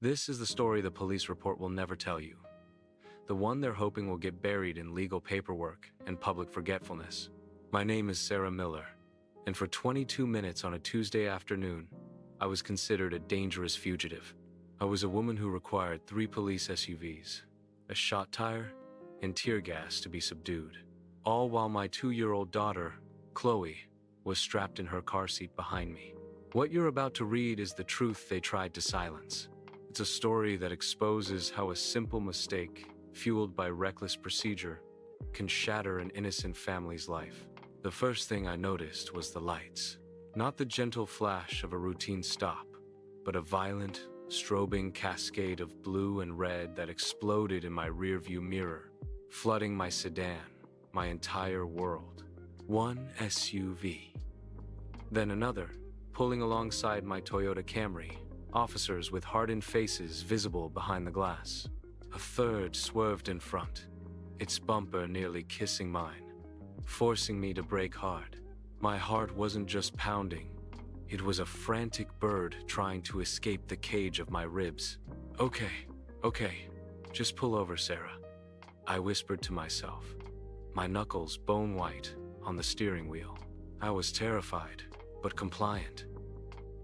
This is the story the police report will never tell you. The one they're hoping will get buried in legal paperwork and public forgetfulness. My name is Sarah Miller, and for 22 minutes on a Tuesday afternoon, I was considered a dangerous fugitive. I was a woman who required 3 police SUVs, a shot tire, and tear gas to be subdued. All while my 2-year-old daughter, Chloe, was strapped in her car seat behind me. What you're about to read is the truth they tried to silence. It's a story that exposes how a simple mistake, fueled by reckless procedure, can shatter an innocent family's life. The first thing I noticed was the lights. Not the gentle flash of a routine stop, but a violent, strobing cascade of blue and red that exploded in my rearview mirror, flooding my sedan, my entire world. One SUV. Then another, pulling alongside my Toyota Camry, officers with hardened faces visible behind the glass. A third swerved in front, its bumper nearly kissing mine, forcing me to brake hard. My heart wasn't just pounding, it was a frantic bird trying to escape the cage of my ribs. Okay, just pull over, Sarah, I whispered to myself, my knuckles bone white on the steering wheel. I was terrified, but compliant.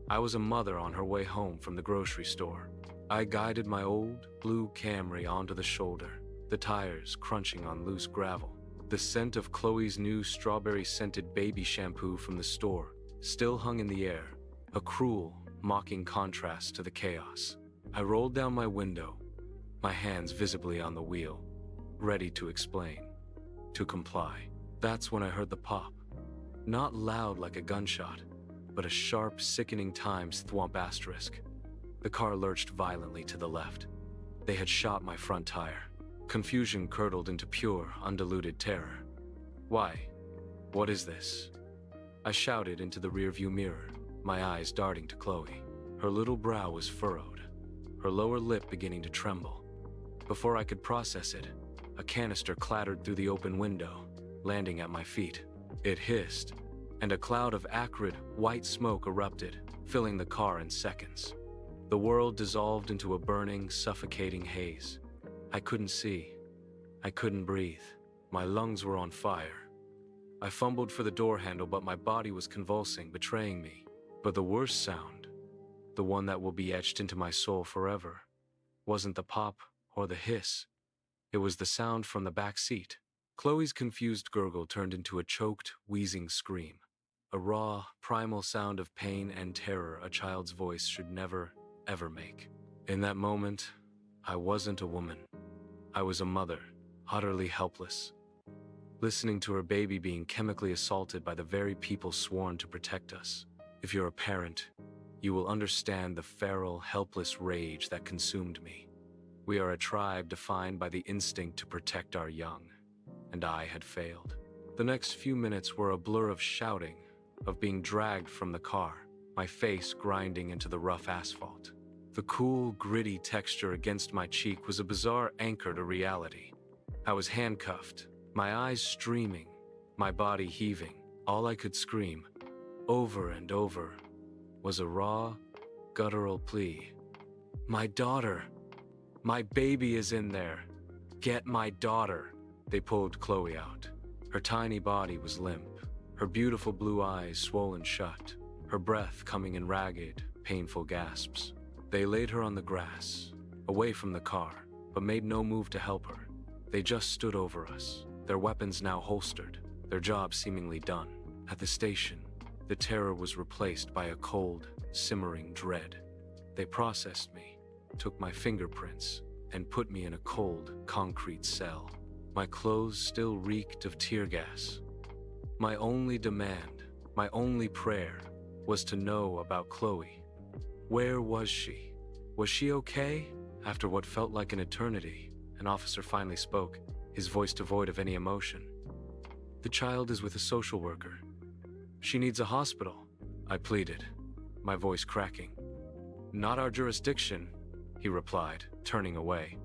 I was a mother on her way home from the grocery store. I guided my old, blue Camry onto the shoulder, the tires crunching on loose gravel. The scent of Chloe's new strawberry-scented baby shampoo from the store still hung in the air, a cruel, mocking contrast to the chaos. I rolled down my window, my hands visibly on the wheel, ready to explain, to comply. That's when I heard the pop. Not loud like a gunshot, but a sharp, sickening times thwomp asterisk. The car lurched violently to the left. They had shot my front tire. Confusion curdled into pure, undiluted terror. Why? What is this? I shouted into the rearview mirror, my eyes darting to Chloe. Her little brow was furrowed, her lower lip beginning to tremble. Before I could process it, a canister clattered through the open window, landing at my feet. It hissed, and a cloud of acrid, white smoke erupted, filling the car in seconds. The world dissolved into a burning, suffocating haze. I couldn't see. I couldn't breathe. My lungs were on fire. I fumbled for the door handle, but my body was convulsing, betraying me. But the worst sound, the one that will be etched into my soul forever, wasn't the pop or the hiss. It was the sound from the back seat. Chloe's confused gurgle turned into a choked, wheezing scream. A raw, primal sound of pain and terror a child's voice should never, ever make. In that moment, I wasn't a woman. I was a mother, utterly helpless, listening to her baby being chemically assaulted by the very people sworn to protect us. If you're a parent, you will understand the feral, helpless rage that consumed me. We are a tribe defined by the instinct to protect our young, and I had failed. The next few minutes were a blur of shouting, of being dragged from the car, my face grinding into the rough asphalt. The cool, gritty texture against my cheek was a bizarre anchor to reality. I was handcuffed, my eyes streaming, my body heaving. All I could scream, over and over, was a raw, guttural plea. My daughter! My baby is in there! Get my daughter! They pulled Chloe out. Her tiny body was limp, her beautiful blue eyes swollen shut, her breath coming in ragged, painful gasps. They laid her on the grass, away from the car, but made no move to help her. They just stood over us, their weapons now holstered, their job seemingly done. At the station, the terror was replaced by a cold, simmering dread. They processed me, took my fingerprints, and put me in a cold, concrete cell. My clothes still reeked of tear gas. My only demand, my only prayer, was to know about Chloe. Where was she? Was she okay? After what felt like an eternity, an officer finally spoke, his voice devoid of any emotion. The child is with a social worker. She needs a hospital, I pleaded, my voice cracking. Not our jurisdiction, he replied, turning away.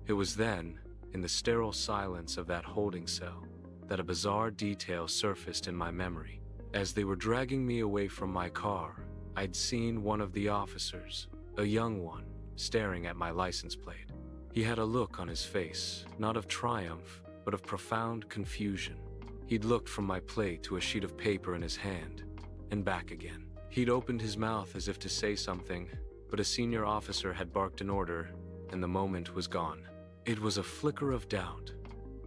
It was then, in the sterile silence of that holding cell, that a bizarre detail surfaced in my memory. As they were dragging me away from my car, I'd seen one of the officers, a young one, staring at my license plate. He had a look on his face, not of triumph, but of profound confusion. He'd looked from my plate to a sheet of paper in his hand, and back again. He'd opened his mouth as if to say something, but a senior officer had barked an order, and the moment was gone. It was a flicker of doubt,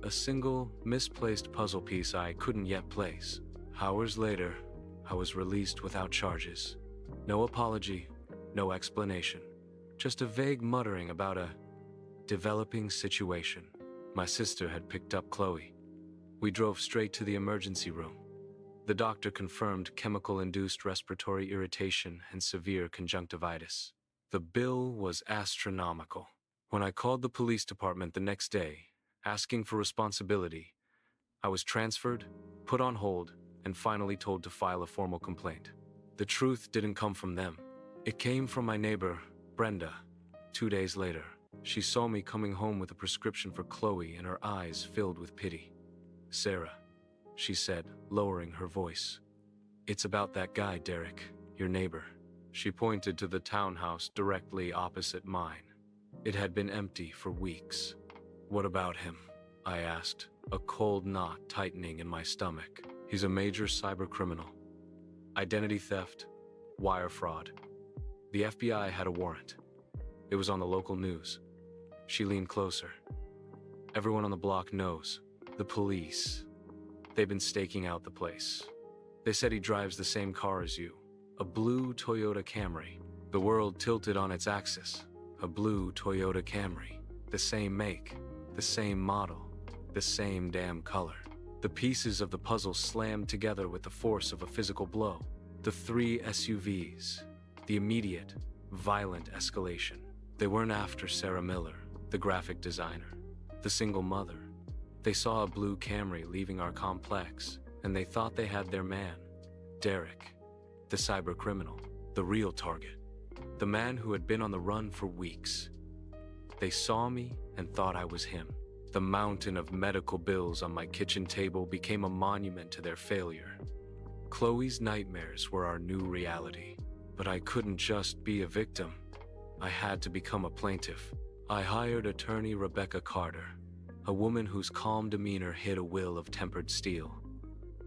a single, misplaced puzzle piece I couldn't yet place. Hours later, I was released without charges. No apology, no explanation. Just a vague muttering about a developing situation. My sister had picked up Chloe. We drove straight to the emergency room. The doctor confirmed chemical-induced respiratory irritation and severe conjunctivitis. The bill was astronomical. When I called the police department the next day, asking for responsibility, I was transferred, put on hold, and finally told to file a formal complaint. The truth didn't come from them. It came from my neighbor, Brenda. 2 days later, she saw me coming home with a prescription for Chloe and her eyes filled with pity. "Sarah," she said, lowering her voice. "It's about that guy, Derek, your neighbor." She pointed to the townhouse directly opposite mine. It had been empty for weeks. "What about him?" I asked, a cold knot tightening in my stomach. "He's a major cybercriminal. Identity theft, wire fraud. The FBI had a warrant. It was on the local news." She leaned closer. "Everyone on the block knows. The police. They've been staking out the place. They said he drives the same car as you. A blue Toyota Camry." The world tilted on its axis. A blue Toyota Camry. The same make, the same model, the same damn color. The pieces of the puzzle slammed together with the force of a physical blow. The 3 SUVs. The immediate, violent escalation. They weren't after Sarah Miller, the graphic designer, the single mother. They saw a blue Camry leaving our complex, and they thought they had their man, Derek, the cybercriminal, the real target, the man who had been on the run for weeks. They saw me and thought I was him. The mountain of medical bills on my kitchen table became a monument to their failure. Chloe's nightmares were our new reality, but I couldn't just be a victim. I had to become a plaintiff. I hired attorney Rebecca Carter, a woman whose calm demeanor hid a will of tempered steel.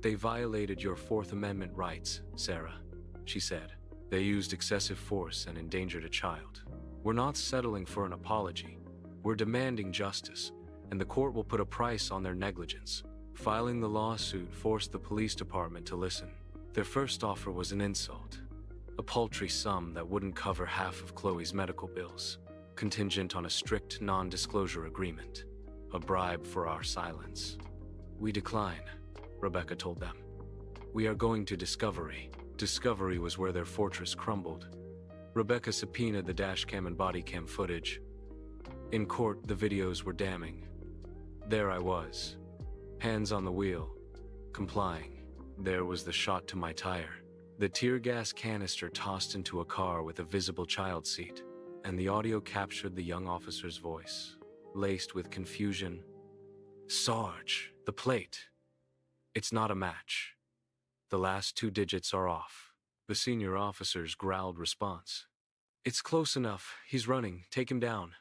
"They violated your Fourth Amendment rights, Sarah," she said. "They used excessive force and endangered a child. We're not settling for an apology. We're demanding justice, and the court will put a price on their negligence." Filing the lawsuit forced the police department to listen. Their first offer was an insult, a paltry sum that wouldn't cover half of Chloe's medical bills, contingent on a strict non-disclosure agreement, a bribe for our silence. "We decline," Rebecca told them. "We are going to discovery." Discovery was where their fortress crumbled. Rebecca subpoenaed the dashcam and bodycam footage. In court, the videos were damning. There I was, hands on the wheel, complying. There was the shot to my tire, the tear gas canister tossed into a car with a visible child seat, and the audio captured the young officer's voice, laced with confusion. "Sarge, the plate. It's not a match. The last 2 digits are off." The senior officer's growled response. "It's close enough. He's running. Take him down."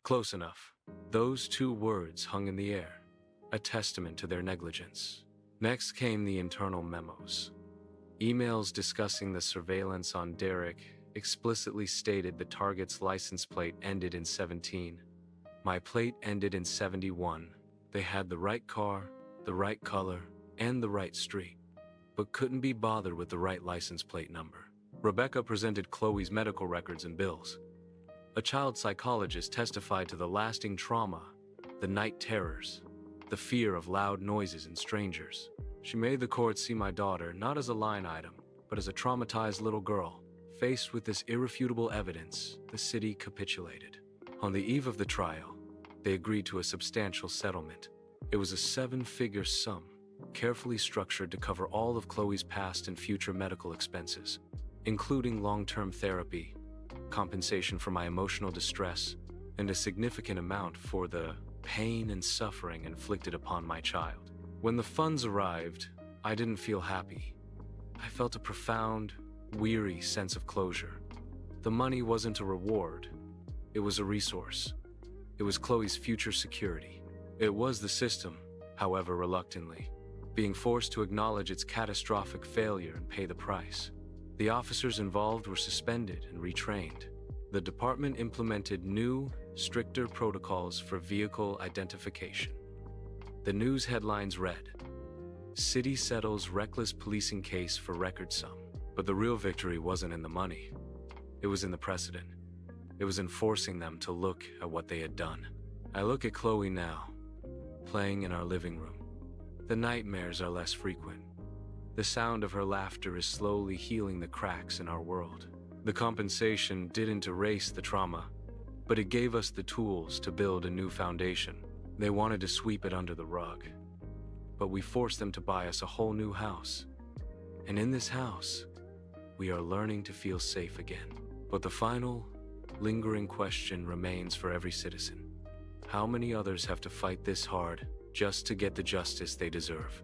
Close enough. Those 2 words hung in the air, a testament to their negligence. Next came the internal memos. Emails discussing the surveillance on Derek explicitly stated the target's license plate ended in 17. My plate ended in 71. They had the right car, the right color, and the right street, but couldn't be bothered with the right license plate number. Rebecca presented Chloe's medical records and bills. A child psychologist testified to the lasting trauma, the night terrors, the fear of loud noises and strangers. She made the court see my daughter not as a line item, but as a traumatized little girl. Faced with this irrefutable evidence, the city capitulated. On the eve of the trial, they agreed to a substantial settlement. It was a 7-figure sum, carefully structured to cover all of Chloe's past and future medical expenses, including long-term therapy, compensation for my emotional distress, and a significant amount for the pain and suffering inflicted upon my child. When the funds arrived, I didn't feel happy. I felt a profound, weary sense of closure. The money wasn't a reward. It was a resource. It was Chloe's future security. It was the system, however reluctantly, being forced to acknowledge its catastrophic failure and pay the price. The officers involved were suspended and retrained. The department implemented new, stricter protocols for vehicle identification. The news headlines read, "City settles reckless policing case for record sum." But the real victory wasn't in the money. It was in the precedent. It was in forcing them to look at what they had done. I look at Chloe now, playing in our living room. The nightmares are less frequent. The sound of her laughter is slowly healing the cracks in our world. The compensation didn't erase the trauma, but it gave us the tools to build a new foundation. They wanted to sweep it under the rug, but we forced them to buy us a whole new house. And in this house, we are learning to feel safe again. But the final, lingering question remains for every citizen. How many others have to fight this hard just to get the justice they deserve?